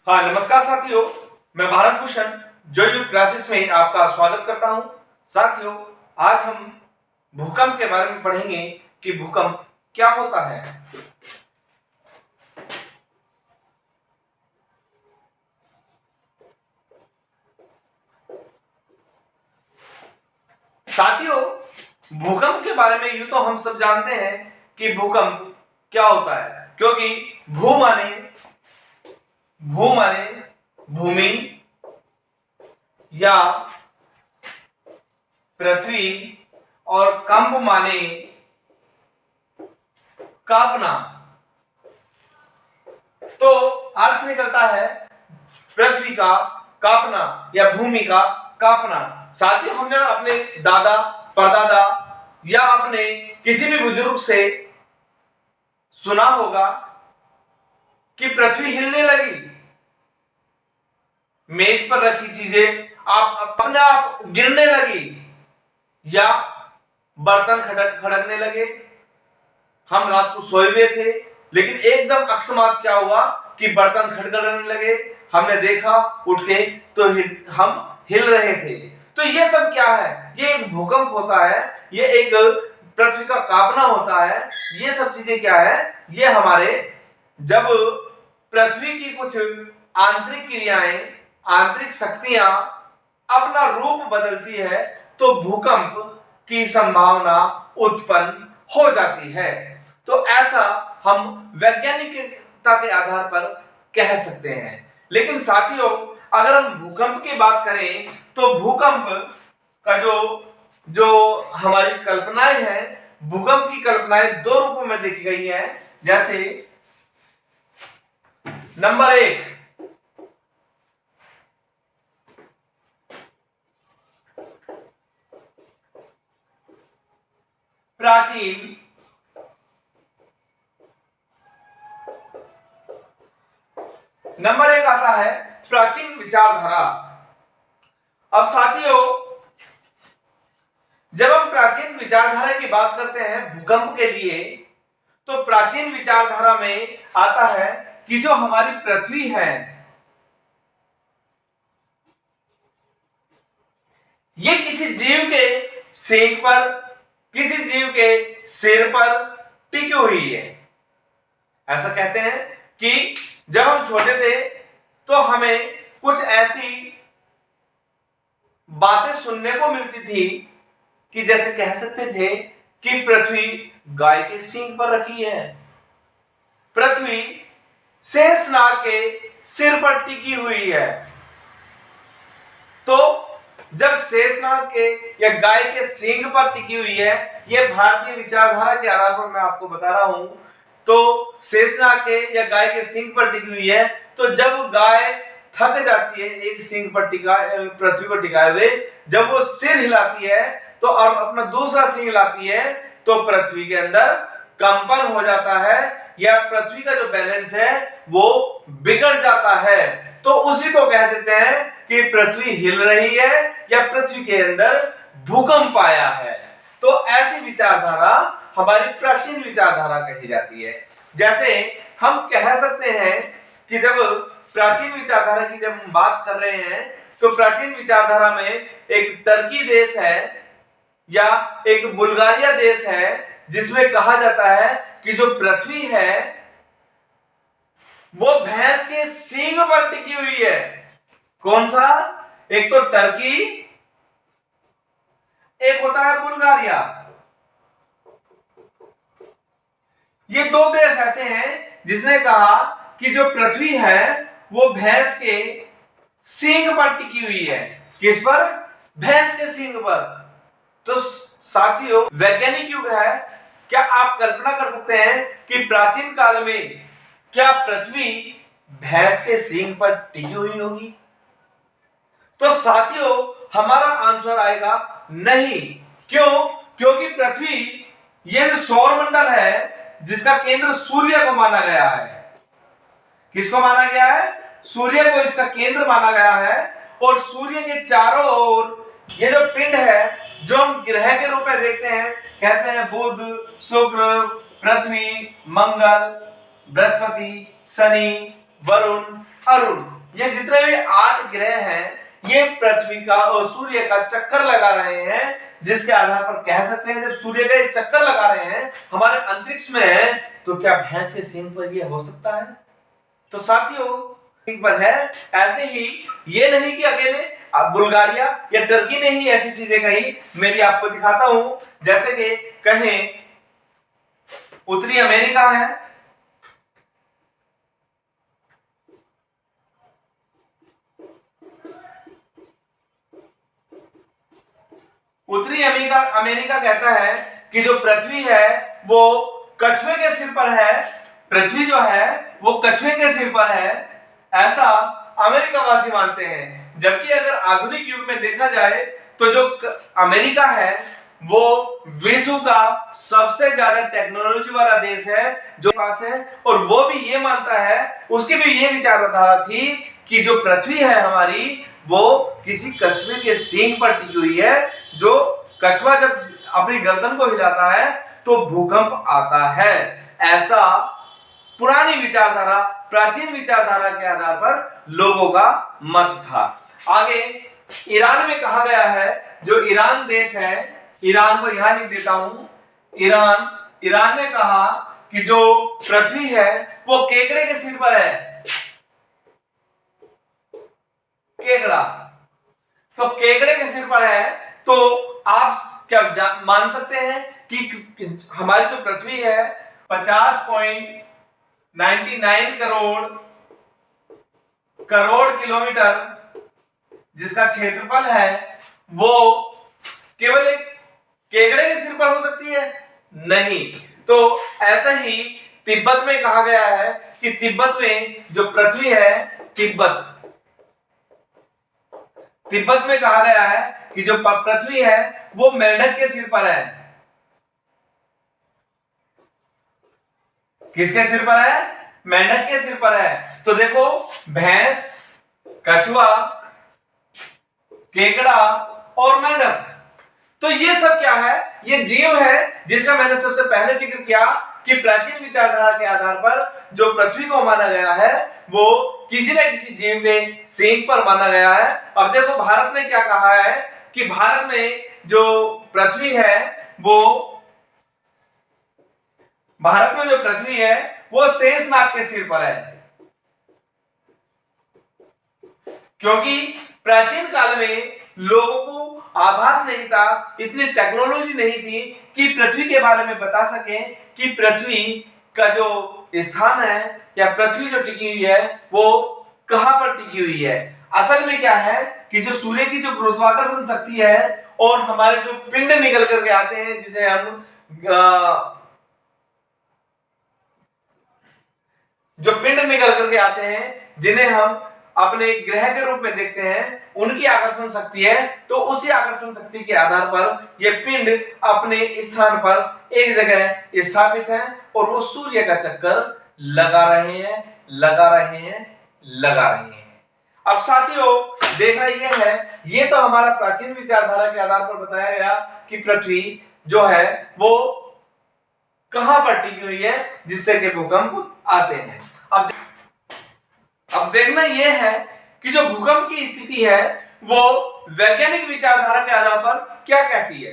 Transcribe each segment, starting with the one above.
हाँ, नमस्कार साथियों। मैं Bharat Bhushan Joy youth classes में आपका स्वागत करता हूं। साथियों, आज हम भूकंप के बारे में पढ़ेंगे कि भूकंप क्या होता है। साथियों, भूकंप के बारे में यूं तो हम सब जानते हैं कि भूकंप क्या होता है, क्योंकि भू माने भूमि या पृथ्वी और कंप माने कांपना। तो अर्थ निकलता है पृथ्वी का कांपना या भूमि का कांपना। साथ ही हमने अपने दादा परदादा या अपने किसी भी बुजुर्ग से सुना होगा कि पृथ्वी हिलने लगी, मेज पर रखी चीजें आप अपने आप गिरने लगी या बर्तन खड़कने लगे। हम रात को सोए हुए थे, लेकिन एकदम अकस्मात क्या हुआ कि बर्तन खड़खड़ाने लगे। हमने देखा उठ के तो हम हिल रहे थे। तो ये सब क्या है? ये एक भूकंप होता है, ये एक पृथ्वी का कांपना होता है। ये सब चीजें क्या है? ये हमारे जब पृथ्वी की कुछ आंतरिक क्रियाएं, आंतरिक शक्तियां अपना रूप बदलती है तो भूकंप की संभावना उत्पन्न हो जाती है। तो ऐसा हम वैज्ञानिकता के आधार पर कह सकते हैं। लेकिन साथियों, अगर हम भूकंप की बात करें तो भूकंप का जो हमारी कल्पनाएं हैं, भूकंप की कल्पनाएं दो रूपों में देखी गई हैं। जैसे नंबर 1, प्राचीन नंबर 1 आता है प्राचीन विचारधारा। अब साथियों, जब हम प्राचीन विचारधारा की बात करते हैं भूकंप के लिए, तो प्राचीन विचारधारा में आता है कि जो हमारी पृथ्वी है, ये किसी जीव के सींग पर, किसी जीव के सिर पर टिकी हुई है। ऐसा कहते हैं कि जब हम छोटे थे तो हमें कुछ ऐसी बातें सुनने को मिलती थी कि जैसे कह सकते थे कि पृथ्वी गाय के सींग पर रखी है, पृथ्वी शेषनाग के सिर पर टिकी हुई है। तो जब शेषनाग के या गाय के सींग पर टिकी हुई है, यह भारतीय विचारधारा के आधार पर मैं आपको बता रहा हूं। तो शेषनाग के या गाय के सींग पर टिकी हुई है, तो जब गाय थक जाती है एक सींग पर पृथ्वी को टिकाए हुए, जब वो सिर हिलाती है तो और अपना दूसरा सींग लाती है, तो पृथ्वी के अंदर कंपन हो जाता है या पृथ्वी का जो बैलेंस है वो बिगड़ जाता है। तो उसी को कह देते हैं कि पृथ्वी हिल रही है या पृथ्वी के अंदर भूकंप आया है। तो ऐसी विचारधारा हमारी प्राचीन विचारधारा कही जाती है। जैसे हम कह सकते हैं कि जब प्राचीन विचारधारा की जब हम बात कर रहे हैं, तो प्राचीन विचारधारा में एक टर्की देश है या एक बुल्गारिया देश है, जिसमें कहा जाता है कि जो पृथ्वी है वो भैंस के सींग पर टिकी हुई है। कौन सा? एक तो टर्की, एक होता है बुल्गारिया। ये दो देश ऐसे हैं जिसने कहा कि जो पृथ्वी है वो भैंस के सींग पर टिकी हुई है। किस पर? भैंस के सींग पर। तो साथियों, वैज्ञानिक युग है। क्या आप कल्पना कर सकते हैं कि प्राचीन काल में क्या पृथ्वी भैंस के सींग पर टिकी हुई होगी? तो साथियों, हमारा आंसर आएगा नहीं। क्यों? क्योंकि पृथ्वी, ये जो सौर मंडल है जिसका केंद्र सूर्य को माना गया है। किसको माना गया है? सूर्य को इसका केंद्र माना गया है। और सूर्य के चारों ओर ये जो पिंड है, जो हम ग्रह के रूप में देखते हैं, कहते हैं बुध, शुक्र, पृथ्वी, मंगल, बृहस्पति, शनि, वरुण, अरुण, ये जितने भी 8 ग्रह हैं ये पृथ्वी का और सूर्य का चक्कर लगा रहे हैं, जिसके आधार पर कह सकते हैं जब सूर्य का चक्कर लगा रहे हैं हमारे अंतरिक्ष में है, तो क्या भैंस के सींग पर ये हो सकता है? तो साथियों सींग पर है। ऐसे ही ये नहीं कि अकेले अब बुल्गारिया या टर्की ने ही ऐसी चीजें कही, मैं भी आपको दिखाता हूं। जैसे कि कहें उत्तरी अमेरिका है, उत्तरी अमेरिका कहता है कि जो पृथ्वी है वो कछुए के सिर पर है, पृथ्वी जो है वो कछुए के सिर पर है, ऐसा अमेरिका वासी मानते हैं। जबकि अगर आधुनिक युग में देखा जाए तो जो अमेरिका है वो विश्व का सबसे ज्यादा टेक्नोलॉजी वाला देश है जो पास है, और वो भी ये मानता है, उसकी भी ये विचारधारा थी कि जो पृथ्वी है हमारी वो किसी कछुए के सींग पर टिकी हुई है, जो कछुआ जब अपनी गर्दन को हिलाता है तो भूकंप आता है। ऐसा पुरानी विचारधारा, प्राचीन विचारधारा के आधार पर लोगों का मत था। आगे ईरान में कहा गया है, जो ईरान देश है, ईरान को यहां लिख देता हूं, ईरान ने कहा कि जो पृथ्वी है वो केकड़े के सिर पर है। केकड़ा, तो केकड़े के सिर पर है, तो आप क्या मान सकते हैं कि हमारी जो पृथ्वी है 50.99 करोड़ किलोमीटर जिसका क्षेत्रफल है वो केवल एक केकड़े के सिर पर हो सकती है? नहीं। तो ऐसा ही तिब्बत में कहा गया है कि तिब्बत में जो पृथ्वी है, तिब्बत में कहा गया है कि जो पृथ्वी है वो मेंढक के सिर पर है। किसके सिर पर है? मेंढक के सिर पर है। तो देखो भैंस, कछुआ, केकड़ा और मेंढक, तो ये सब क्या है? ये जीव है जिसका मैंने सबसे पहले जिक्र किया कि प्राचीन विचारधारा के आधार पर जो पृथ्वी को माना गया है वो किसी न किसी जीव के सींग पर माना गया है। अब देखो भारत ने क्या कहा है कि भारत में जो पृथ्वी है वो शेषनाग के सिर पर है, क्योंकि प्राचीन काल में लोगों को आभास नहीं था, इतनी टेक्नोलॉजी नहीं थी कि पृथ्वी के बारे में बता सकें कि पृथ्वी का जो स्थान है या पृथ्वी जो टिकी हुई है वो कहां पर टिकी हुई है। असल में क्या है कि जो सूर्य की जो गुरुत्वाकर्षण शक्ति है और हमारे जो पिंड निकल करके आते हैं, जिसे हम जो पिंड निकल करके आते हैं, जिन्हें हम अपने ग्रह के रूप में देखते हैं, उनकी आकर्षण शक्ति है। तो उसी आकर्षण शक्ति के आधार पर ये पिंड अपने स्थान पर एक जगह स्थापित है और वो सूर्य का चक्कर लगा रहे हैं। अब साथियों देखना ये है, ये तो हमारा प्राचीन विचारधारा के आधार पर बताया गया कि पृथ्वी जो है वो कहां पर टिकी हुई है जिससे कि भूकंप आते हैं। अब देखना यह है कि जो भूकंप की स्थिति है वो वैज्ञानिक विचारधारा के आधार पर क्या कहती है।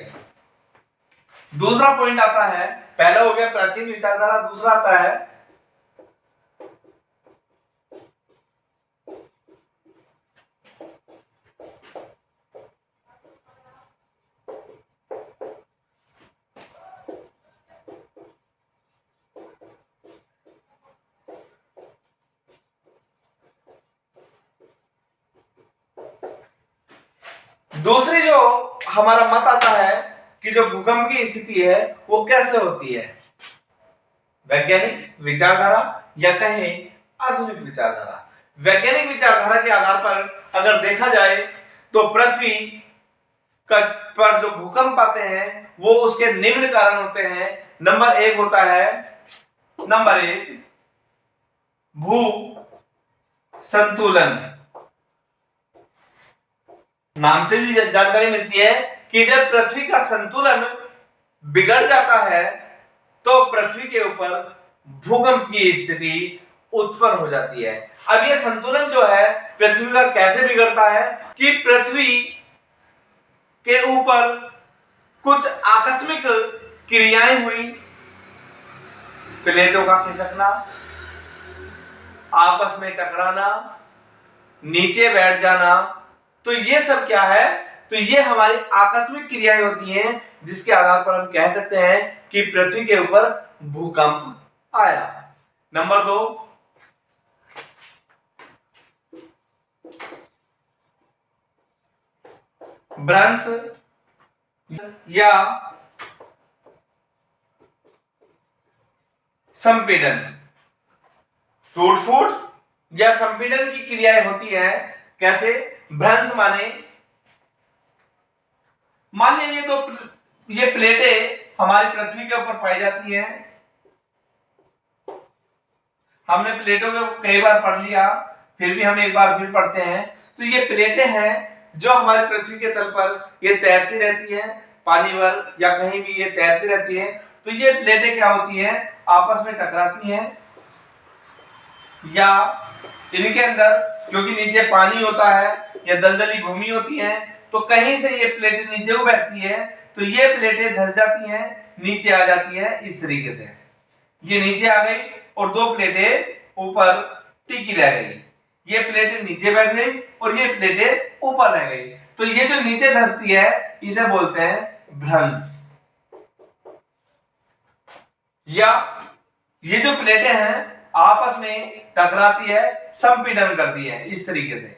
दूसरा पॉइंट आता है, पहला हो गया प्राचीन विचारधारा, दूसरा आता है दूसरी जो हमारा मत आता है कि जो भूकंप की स्थिति है वो कैसे होती है। वैज्ञानिक विचारधारा या कहें आधुनिक विचारधारा। वैज्ञानिक विचारधारा के आधार पर अगर देखा जाए तो पृथ्वी पर जो भूकंप आते हैं वो उसके निम्न कारण होते हैं। नंबर 1 होता है, नंबर 1 भू संतुलन। नाम से भी जानकारी मिलती है कि जब पृथ्वी का संतुलन बिगड़ जाता है तो पृथ्वी के ऊपर भूकंप की स्थिति उत्पन्न हो जाती है। अब ये संतुलन जो है पृथ्वी का कैसे बिगड़ता है कि पृथ्वी के ऊपर कुछ आकस्मिक क्रियाएं हुई, प्लेटों का खिसकना, आपस में टकराना, नीचे बैठ जाना, तो ये सब क्या है, तो ये हमारी आकस्मिक क्रियाएं होती हैं जिसके आधार पर हम कह सकते हैं कि पृथ्वी के ऊपर भूकंप आया। नंबर 2, भ्रंश या संपीड़न। टूट फूट या संपीड़न की क्रियाएं होती है। कैसे? भ्रंश माने, मान लीजिए ये प्लेटें हमारी पृथ्वी के ऊपर पाई जाती हैं। हमने प्लेटों को कई बार पढ़ लिया, फिर भी हम एक बार फिर पढ़ते हैं। तो ये प्लेटें हैं जो हमारी पृथ्वी के तल पर ये तैरती रहती हैं, पानी भर या कहीं भी ये तैरती रहती हैं। तो ये प्लेटें क्या होती हैं, आपस में टकराती हैं, या इनके अंदर क्योंकि नीचे पानी होता है या दलदली भूमि होती है, तो कहीं से ये प्लेटें नीचे को बैठती है, तो ये प्लेटें धंस जाती हैं, नीचे आ जाती हैं। इस तरीके से ये नीचे आ गई और 2 प्लेटें ऊपर टिकी रह गई। ये प्लेटें नीचे बैठ गई और ये प्लेटें ऊपर रह गई। तो ये जो नीचे धरती है इसे बोलते हैं भ्रंश। या ये जो प्लेटें हैं आपस में टकराती है, संपीड़न करती है इस तरीके से।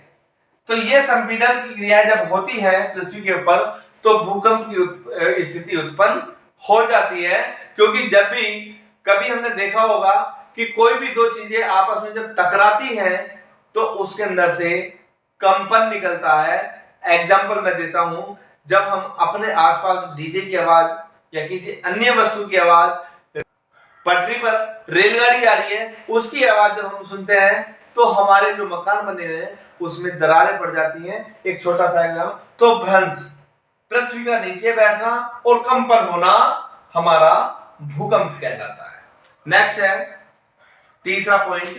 तो ये संपीड़न की क्रिया जब होती है पृथ्वी के ऊपर तो भूकंप की स्थिति उत्पन्न हो जाती है। क्योंकि जब भी कभी हमने देखा होगा कि कोई भी 2 चीजें आपस में जब टकराती हैं तो उसके अंदर से कंपन निकलता है। एग्जाम्पल मैं देता हूं, जब हम अपने आसपास डीजे की आवाज या किसी अन्य वस्तु की आवाज, पटरी पर रेलगाड़ी आ रही है उसकी आवाज जब हम सुनते हैं तो हमारे जो मकान बने हुए हैं उसमें दरारें पड़ जाती हैं। एक छोटा सा एग्जाम्पल, तो भ्रंश, पृथ्वी का नीचे बैठना और कंपन होना हमारा भूकंप कहलाता है। नेक्स्ट है तीसरा पॉइंट।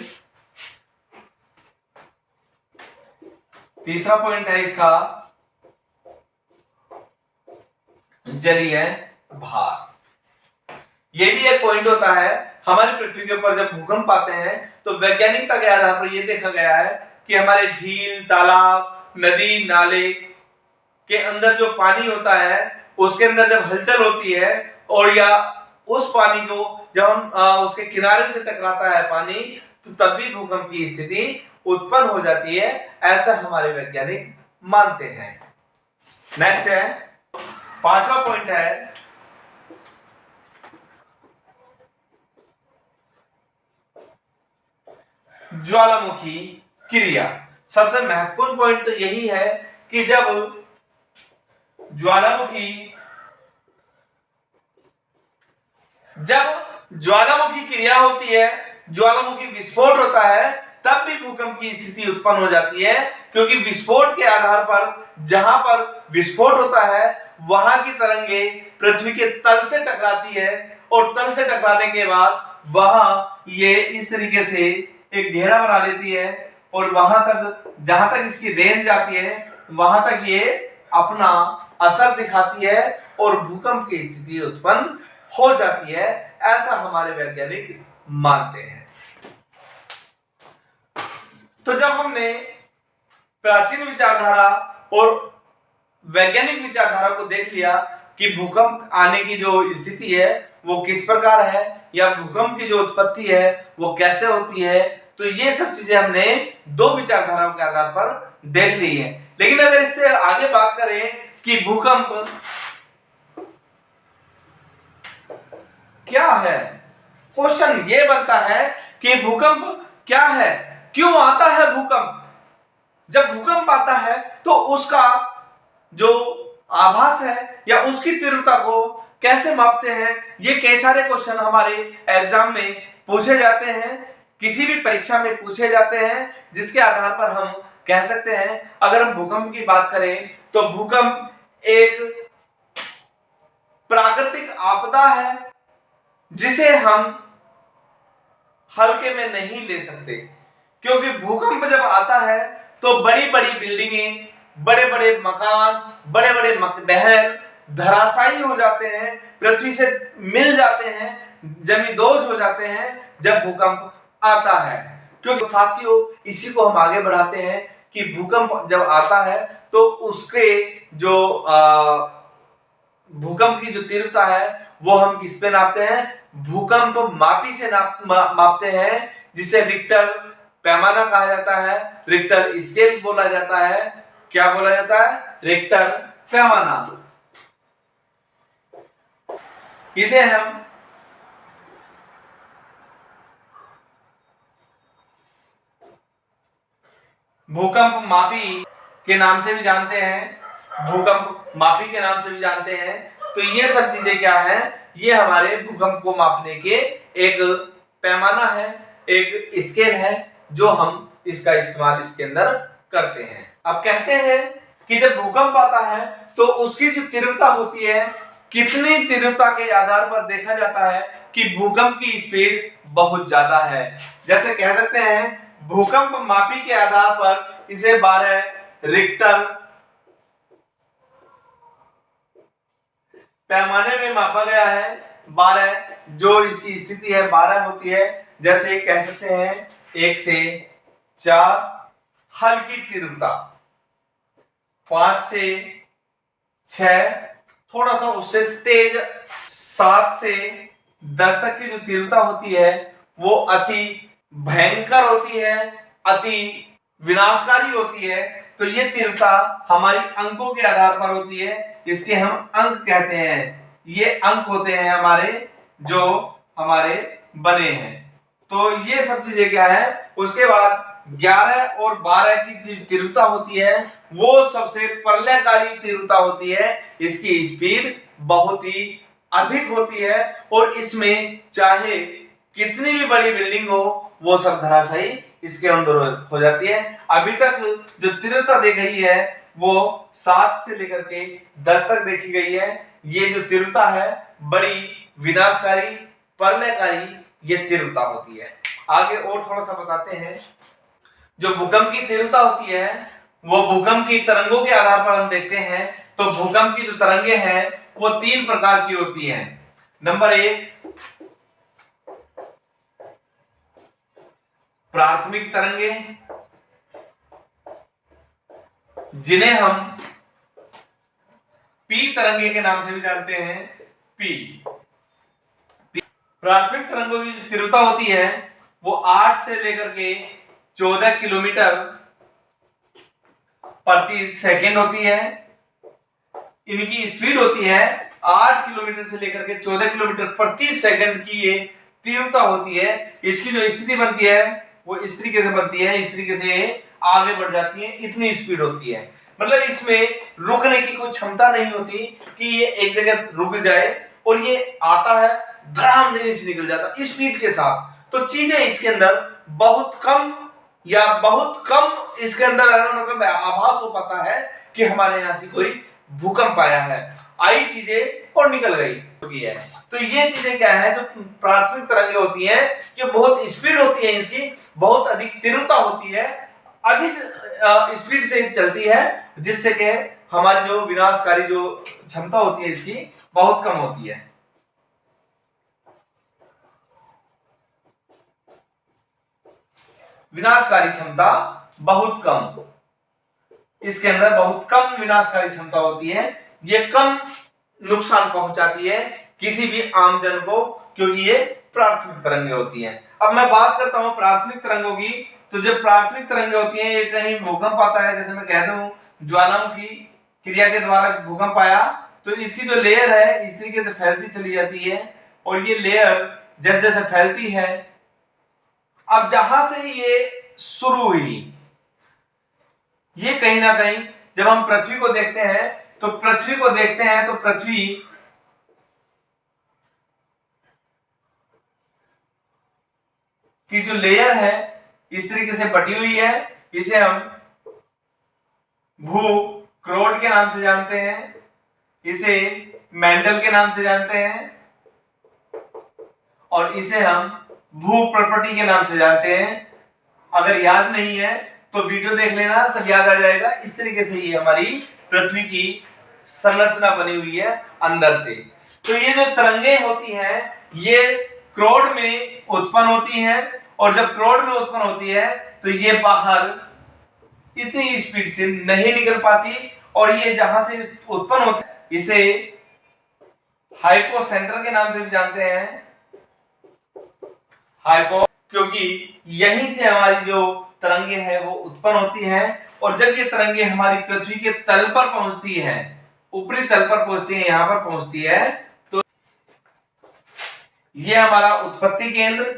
तीसरा पॉइंट है इसका जलीय भार। ये भी एक पॉइंट होता है। हमारी पृथ्वी के ऊपर जब भूकंप आते हैं तो वैज्ञानिकता के आधार पर यह देखा गया है कि हमारे झील, तालाब, नदी, नाले के अंदर जो पानी होता है उसके अंदर जब हलचल होती है और या उस पानी को जब हम उसके किनारे से टकराता है पानी, तो तब भी भूकंप की स्थिति उत्पन्न हो जाती है, ऐसा हमारे वैज्ञानिक मानते हैं। नेक्स्ट है 5वां पॉइंट है ज्वालामुखी क्रिया। सबसे महत्वपूर्ण पॉइंट तो यही है कि जब ज्वालामुखी क्रिया होती है, ज्वालामुखी विस्फोट होता है, तब भी भूकंप की स्थिति उत्पन्न हो जाती है। क्योंकि विस्फोट के आधार पर जहां पर विस्फोट होता है वहां की तरंगे पृथ्वी के तल से टकराती है और तल से टकराने के बाद वहां ये इस तरीके से एक घेरा बना लेती है और वहां तक जहां तक इसकी रेंज आती है वहां तक ये अपना असर दिखाती है और भूकंप की स्थिति उत्पन्न हो जाती है, ऐसा हमारे वैज्ञानिक मानते हैं। तो जब हमने प्राचीन विचारधारा और वैज्ञानिक विचारधारा को देख लिया कि भूकंप आने की जो स्थिति है वो किस प्रकार है या भूकंप की जो उत्पत्ति है वो कैसे होती है, तो ये सब चीजें हमने 2 विचारधाराओं के आधार पर देख ली है। लेकिन अगर इससे आगे बात करें कि भूकंप क्या है, क्वेश्चन ये बनता है कि भूकंप क्या है, क्यों आता है भूकंप। जब भूकंप आता है तो उसका जो आभास है या उसकी तीव्रता को कैसे मापते हैं, ये कई सारे क्वेश्चन हमारे एग्जाम में पूछे जाते हैं, किसी भी परीक्षा में पूछे जाते हैं, जिसके आधार पर हम कह सकते हैं। अगर हम भूकंप की बात करें तो भूकंप एक प्राकृतिक आपदा है जिसे हम हल्के में नहीं ले सकते, क्योंकि भूकंप जब आता है तो बड़ी बड़ी बिल्डिंगें, बड़े बड़े मकान, बड़े बड़े महल धराशायी हो जाते हैं, पृथ्वी से मिल जाते हैं, जमींदोज हो जाते हैं जब भूकंप आता है। क्योंकि साथियों, इसी को हम आगे बढ़ाते हैं कि भूकंप जब आता है तो उसके जो भूकंप की जो तीव्रता है वो हम किस पे नापते हैं? भूकंप मापी से मापते हैं, जिसे रिक्टर पैमाना कहा जाता है, रिक्टर स्केल बोला जाता है। क्या बोला जाता है? रिक्टर पैमाना। इसे हम भूकंप मापी के नाम से भी जानते हैं, भूकंप मापी के नाम से भी जानते हैं। तो ये सब चीजें क्या है? ये हमारे भूकंप को मापने के एक पैमाना है, एक स्केल है, जो हम इसका इस्तेमाल इसके अंदर करते हैं। अब कहते हैं कि जब भूकंप आता है तो उसकी जो तीव्रता होती है, कितनी तीव्रता के आधार पर देखा जाता है कि भूकंप की स्पीड बहुत ज्यादा है। जैसे कह सकते हैं भूकंप मापी के आधार पर इसे 12 रिक्टर पैमाने में मापा गया है। 12 जो इसकी स्थिति है 12 होती है। जैसे कह सकते हैं 1 से 4 हल्की तीव्रता, 5 से 6 थोड़ा सा उससे तेज, 7 से 10 तक की जो तीव्रता होती है वो अति भयंकर होती है, अति विनाशकारी होती है। तो ये तीव्रता हमारी अंकों के आधार पर होती है, इसके हम अंक कहते हैं। ये अंक होते हैं हमारे, जो हमारे बने हैं। तो ये सब चीजें क्या है? उसके बाद 11 और 12 की जो तीव्रता होती है वो सबसे प्रलयकारी तीव्रता होती है। इसकी स्पीड बहुत ही अधिक होती है और इसमें चाहे कितनी भी बड़ी बिल्डिंग हो वो सब धराशायी इसके अंदर हो जाती है। अभी तक जो तीव्रता देखी गई है वो 7 से लेकर के 10 तक देखी गई है। ये जो तीव्रता है बड़ी विनाशकारी, प्रलयकारी ये तीव्रता होती है। आगे और थोड़ा सा बताते हैं। जो भूकंप की तीव्रता होती है वो भूकंप की तरंगों के आधार पर हम देखते हैं। तो भूकंप की जो तरंगे हैं वो 3 प्रकार की होती हैं। नंबर 1 प्राथमिक तरंगे, जिन्हें हम पी तरंगे के नाम से भी जानते हैं। पी प्राथमिक तरंगों की जो तीव्रता होती है वो 8 से लेकर के 14 किलोमीटर प्रति सेकंड होती है। इनकी स्पीड होती है 8 किलोमीटर से लेकर के 14 किलोमीटर प्रति सेकंड की ये तीव्रता होती है। इसकी जो स्थिति बनती है वो इस तरीके से बनती है, इस तरीके से आगे बढ़ जाती है, इतनी स्पीड होती है। मतलब इसमें रुकने की कोई क्षमता नहीं होती कि ये एक जगह रुक जाए, और ये आता है धड़ाम देने से निकल जाता स्पीड के साथ। तो चीजें इसके अंदर बहुत कम या बहुत कम इसके अंदर मतलब आभास हो पाता है कि हमारे यहाँ से कोई भूकंप आया है, आई चीजें और निकल गई है। तो ये चीजें क्या है? जो प्राथमिक तरंगें होती हैं ये बहुत स्पीड होती है, इसकी बहुत अधिक तीव्रता होती है, अधिक स्पीड से चलती है, जिससे कि हमारी जो विनाशकारी जो क्षमता होती है इसकी बहुत कम होती है। विनाशकारी क्षमता बहुत कम, इसके अंदर बहुत कम विनाशकारी क्षमता होती है। ये कम नुकसान पहुंचाती है किसी भी आम जन को, क्योंकि ये प्राथमिक तरंगें होती हैं। अब मैं बात करता हूं प्राथमिक तरंगों की। तो जब प्राथमिक तरंगें होती हैं, ये कहीं भूकंप आता है, जैसे मैं कह दूं ज्वालामुखी क्रिया के द्वारा भूकंप आया, तो इसकी जो लेयर है इस तरीके से फैलती चली जाती है, और ये लेयर जैसे जैसे फैलती है, अब जहां से ये शुरू हुई, ये कहीं ना कहीं जब हम पृथ्वी को देखते हैं तो पृथ्वी की जो लेयर है इस तरीके से बटी हुई है। इसे हम भू क्रोड के नाम से जानते हैं, इसे मेंडल के नाम से जानते हैं, और इसे हम भू प्रॉपर्टी के नाम से जानते हैं। अगर याद नहीं है तो वीडियो देख लेना, सब याद आ जाएगा। इस तरीके से ये हमारी पृथ्वी की संरचना बनी हुई है अंदर से। तो ये जो तरंगे होती हैं ये क्रोड में उत्पन्न होती हैं, और जब क्रोड में उत्पन्न होती है तो ये बाहर इतनी स्पीड से नहीं निकल पाती, और ये जहां से उत्पन्न होती है इसे हाइपोसेंटर के नाम से भी जानते हैं। हाइपो, क्योंकि यहीं से हमारी जो तरंगे हैं वो उत्पन्न होती हैं, और जब ये तरंगे हमारी पृथ्वी के तल पर पहुंचती है, ऊपरी तल पर पहुंचती है, यहां पर पहुंचती है, तो ये हमारा उत्पत्ति केंद्र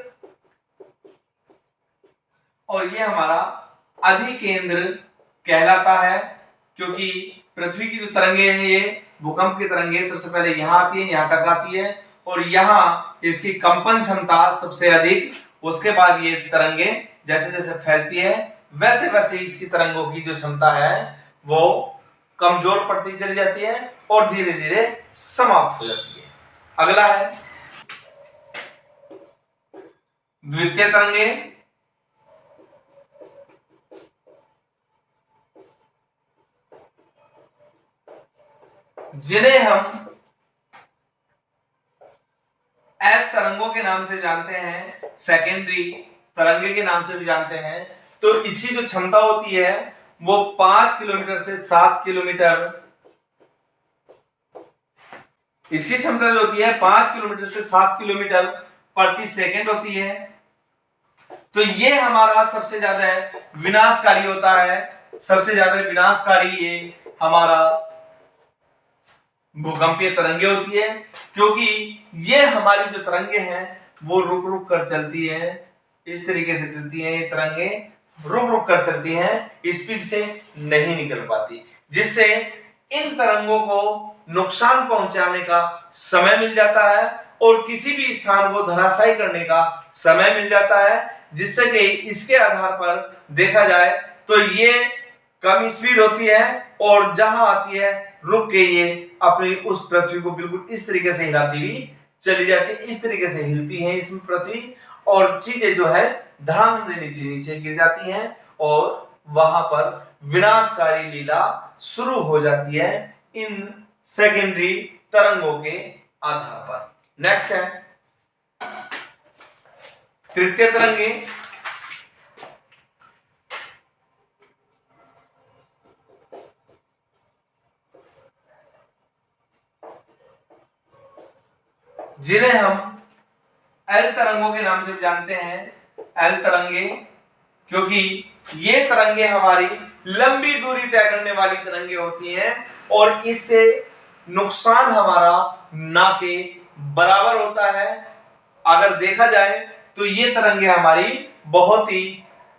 और ये हमारा अधिकेंद्र कहलाता है। क्योंकि पृथ्वी की जो तरंगे हैं ये भूकंप की तरंगे सबसे पहले यहां आती है, यहां टकराती है, और यहां इसकी कंपन क्षमता सबसे अधिक। उसके बाद ये तरंगे जैसे जैसे फैलती है वैसे वैसे इसकी तरंगों की जो क्षमता है वो कमजोर पड़ती चली जाती है और धीरे धीरे समाप्त हो जाती है। अगला है द्वितीय तरंगे। जिन्हें हम एस तरंगों के नाम से जानते हैं, सेकेंडरी तरंगे के नाम से भी जानते हैं। तो इसकी जो क्षमता होती है वो 5 किलोमीटर से 7 किलोमीटर, इसकी क्षमता जो होती है 5 किलोमीटर से 7 किलोमीटर प्रति सेकंड होती है। तो ये हमारा सबसे ज्यादा विनाशकारी होता है, सबसे ज्यादा विनाशकारी ये हमारा भूकंपीय तरंगे होती है। क्योंकि ये हमारी जो तरंगे हैं वो रुक रुक कर चलती है, इस तरीके से चलती हैं। ये तरंगे रुक रुक कर चलती हैं, स्पीड से नहीं निकल पाती, जिससे इन तरंगों को नुकसान पहुंचाने का समय मिल जाता है और किसी भी स्थान को धराशायी करने का समय मिल जाता है। जिससे कि इसके आधार पर देखा जाए तो ये कम स्पीड होती है और जहां आती है रुक के ये अपनी उस पृथ्वी को बिल्कुल इस तरीके से हिलाती हुई चली जाती है। इस तरीके से हिलती है इसमें पृथ्वी, और चीजें जो है धड़ाम से नीचे नीचे गिर जाती हैं और वहां पर विनाशकारी लीला शुरू हो जाती है इन सेकेंडरी तरंगों के आधार पर। नेक्स्ट है तृतीय तरंगे। जिन्हें हम एल तरंगों के नाम से जानते हैं, एल तरंगे, क्योंकि ये तरंगे हमारी लंबी दूरी तय करने वाली तरंगे होती हैं और इससे नुकसान हमारा ना के बराबर होता है। अगर देखा जाए तो ये तरंगे हमारी बहुत ही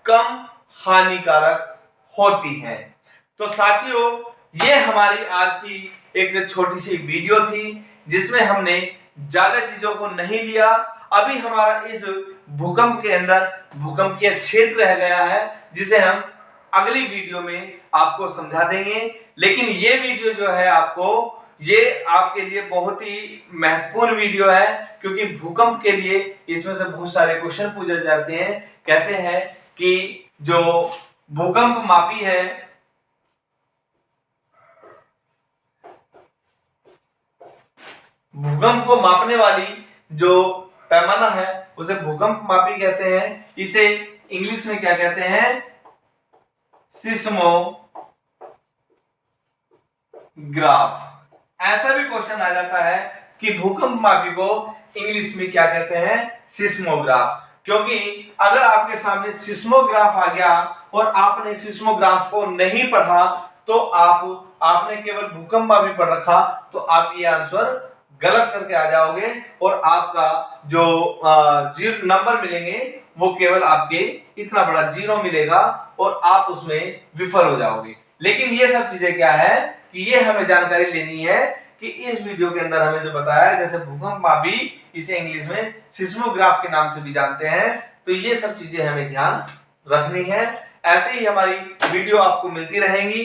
कम हानिकारक होती हैं। तो साथियों, ये हमारी आज की एक छोटी सी वीडियो थी जिसमें हमने ज्यादा चीजों को नहीं लिया। अभी हमारा इस भूकंप के अंदर भूकंपीय क्षेत्र रह गया है जिसे हम अगली वीडियो में आपको समझा देंगे। लेकिन ये वीडियो जो है ये आपके लिए बहुत ही महत्वपूर्ण वीडियो है, क्योंकि भूकंप के लिए इसमें से बहुत सारे क्वेश्चन पूछे जाते हैं। कहते हैं कि जो भूकंप मापी है, भूकंप को मापने वाली जो पैमाना है उसे भूकंप मापी कहते हैं। इसे इंग्लिश में क्या कहते हैं? सिस्मोग्राफ। ऐसा भी क्वेश्चन आ जाता है कि भूकंप मापी को इंग्लिश में क्या कहते हैं? सिस्मोग्राफ। क्योंकि अगर आपके सामने सिस्मोग्राफ आ गया और आपने सिस्मोग्राफ को नहीं पढ़ा तो आपने केवल भूकंप मापी पढ़ रखा, तो आप ये आंसर गलत करके आ जाओगे और आपका जो जीरो नंबर मिलेंगे वो केवल आपके इतना बड़ा जीरो मिलेगा और आप उसमें विफल हो जाओगे। लेकिन ये सब चीजें क्या है कि ये हमें जानकारी लेनी है कि इस वीडियो के अंदर हमें जो बताया है, जैसे भूकंप मापी, इसे इंग्लिश में सिस्मोग्राफ के नाम से भी जानते हैं। तो ये सब चीजें हमें ध्यान रखनी है। ऐसे ही हमारी वीडियो आपको मिलती रहेंगी।